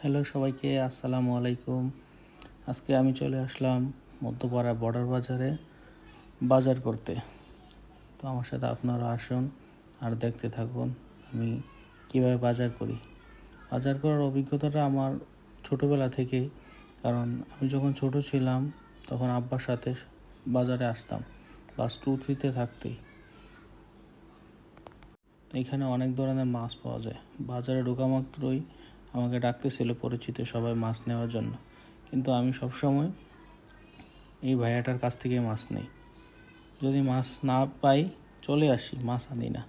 Hello সবাইকে, আসসালামু আলাইকুম। আজকে আমি চলে আসলাম মধ্যপাড়া বর্ডার বাজারে বাজার করতে। তো আমার সাথে আপনারা আসুন আর দেখতে থাকুন আমি কিভাবে বাজার করি। বাজার করার অভিজ্ঞতাটা আমার ছোটোবেলা থেকেই, কারণ আমি যখন ছোট ছিলাম তখন আব্বার সাথে বাজারে আসতাম ক্লাস 2-3-তে থাকতেই। এখানে অনেক ধরনের মাছ পাওয়া যায়। বাজারে ঢোকা মাত্রই আমাকে ডাকতেছিল পরিচিত সবাই মাছ নেওয়ার জন্য, কিন্তু আমি সবসময় এই ভাইয়াটার কাছ থেকে মাছ নেই। যদি মাছ না পাই চলে আসি, মাছ আনি না।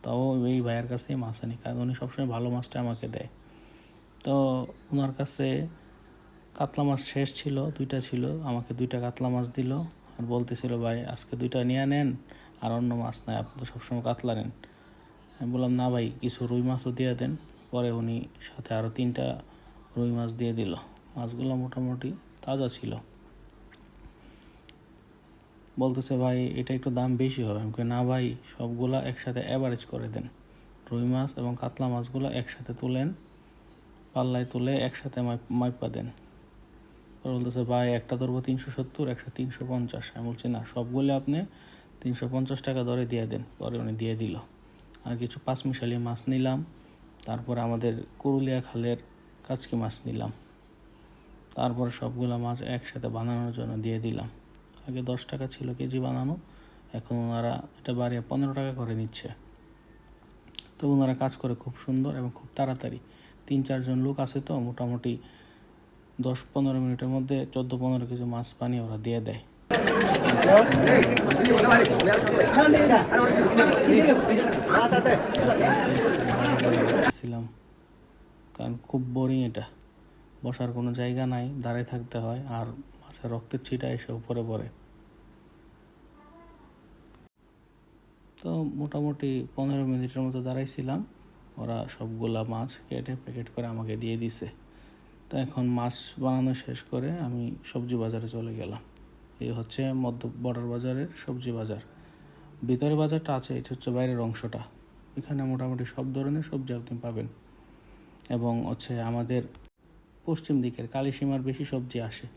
তাও এই ভাইয়ার কাছ থেকে মাছ আনি, কারণ উনি সবসময় ভালো মাছটা আমাকে দেয়। তো ওনার কাছে কাতলা মাছ শেষ ছিল, 2টা ছিল, আমাকে 2টা কাতলা মাছ দিল আর বলতেছিল, ভাই আজকে 2টা নিয়ে নেন, আর অন্য মাছ নাই, আপনি তো সবসময় কাতলা নেন। আমি বললাম, না ভাই, কিছু রুই মাছও দিয়ে দেন। পরে উনি সাথে আরও 3টা রুই মাছ দিয়ে দিল। মাছগুলো মোটামুটি তাজা ছিল। বলতেছে, ভাই এটা একটু দাম বেশি হবে। আমি না ভাই, সবগুলা একসাথে অ্যাভারেজ করে দেন। রুই মাছ এবং কাতলা মাছগুলো একসাথে তুলেন, পাল্লায় তুলে একসাথে মাইপা দেন। বলতেছে, ভাই একটা ধরবো 370, একটা 350। আমি বলছি, না, সবগুলো আপনি 350 টাকা ধরে দিয়ে দেন। পরে উনি দিয়ে দিল। আর কিছু পাঁচমিশালি মাছ নিলাম। তারপর আমাদের কুরুলিয়া খালের কাচকি মাছ নিলাম। তারপরে সবগুলো মাছ একসাথে বানানোর জন্য দিয়ে দিলাম। আগে 10 টাকা ছিল কেজি বানানো, এখন ওনারা এটা বাড়িয়ে 15 টাকা করে নিচ্ছে। তো ওনারা কাজ করে খুব সুন্দর এবং খুব তাড়াতাড়ি। 3-4 জন লোক আছে, তো মোটামুটি 10-15 মিনিটের মধ্যে 14-15 কেজি মাছ বানিয়ে ওরা দিয়ে দেয়। কারণ খুব বোরিং, এটা বসার কোনো জায়গা নাই, দাঁড়ায় থাকতে হয়, আর মাছের রক্তের ছিটা এসে উপরে পড়ে। তো মোটামুটি 15 মিনিটের মতো দাঁড়াইছিলাম। ওরা সবগুলা মাছ কেটে প্যাকেট করে আমাকে দিয়ে দিছে। তো এখন মাছ বানানো শেষ করে আমি সবজি বাজারে চলে গেলাম। এই হচ্ছে মধ্য বর্ডার বাজারের সবজি বাজার। ভিতরে বাজারটা আছে, এটা হচ্ছে বাইরের অংশটা। এখানে মোটামুটি সব ধরনের সবজি আপনি পাবেন। এবং হচ্ছে আমাদের পশ্চিম দিকের কালিসীমার বেশি সবজি আসে।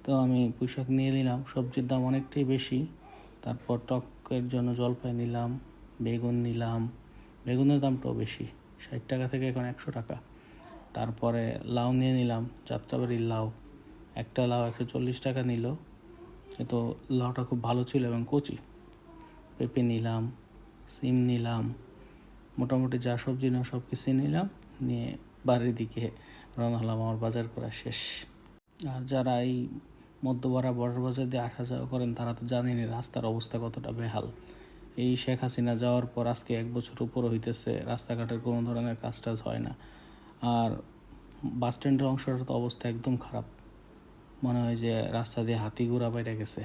তো আমি পুঁইশাক নিয়ে নিলাম, সবজির দাম অনেকটাই বেশি। তারপর টকের জন্য জলপাই নিলাম, বেগুন নিলাম, বেগুনের দামটাও বেশি, 60 টাকা থেকে এখন 100 টাকা। তারপরে লাউ নিয়ে নিলাম, যাত্রাবাড়ির লাউ। একটা লাউ 140 টাকা নিল, তো লাউটা খুব ভালো ছিল এবং কচি। পেঁপে নিলাম, সিম নিলাম, মোটামুটি যা সবজি না সব কিছু নিলাম। নিয়ে বাড়ির দিকে রওনা হলাম, আমার বাজার করা শেষ। আর যারা এই মধ্যপাড়া বর্ডার বাজার দিয়ে আসা যাওয়া করেন তারা তো জানেনই রাস্তার অবস্থা কতটা বেহাল। এই শেখ হাসিনা যাওয়ার পর আজকে 1 বছর উপর হইতেছে, রাস্তাঘাটের কোনো ধরনের কাজ টাজ হয় না। আর বাস স্ট্যান্ডের অংশটার তো অবস্থা একদম খারাপ, মনে হয় যে রাস্তা দিয়ে হাতি ঘোড়া বাইরে গেছে।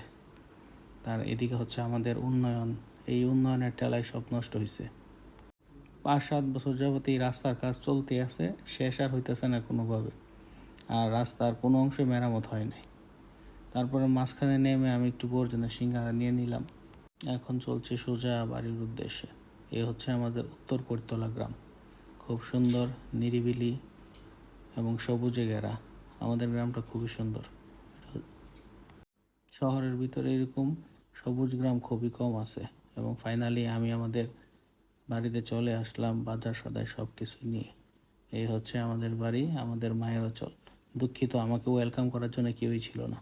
তার এদিকে হচ্ছে আমাদের উন্নয়ন, এই উন্নয়নের টেলায় সব নষ্ট হয়েছে। 5-7 বছর যাবত এই রাস্তার কাজ চলতে আছে, শেষ আর হইতেছে না কোনোভাবে। আর রাস্তার কোনো অংশে মেরামত হয় নাই। তারপরে মাঝখানে নেমে আমি একটু বর্জনা সিঙ্গারা নিয়ে নিলাম। এখন চলছে সোজা বাড়ির উদ্দেশ্যে। এ হচ্ছে আমাদের উত্তর পৈরতলা গ্রাম। খুব সুন্দর, নিরিবিলি এবং সবুজে ঘেরা। আমাদের গ্রামটা খুবই সুন্দর। শহরের ভিতরে এরকম সবুজ গ্রাম খুবই কম আছে। এবং ফাইনালি আমি আমাদের বাড়িতে চলে আসলাম বাজার সদাই সব কিছু নিয়ে। এই হচ্ছে আমাদের বাড়ি, আমাদের মায়ের অচল। দুঃখিত, আমাকে ওয়েলকাম করার জন্য কেউই ছিল না।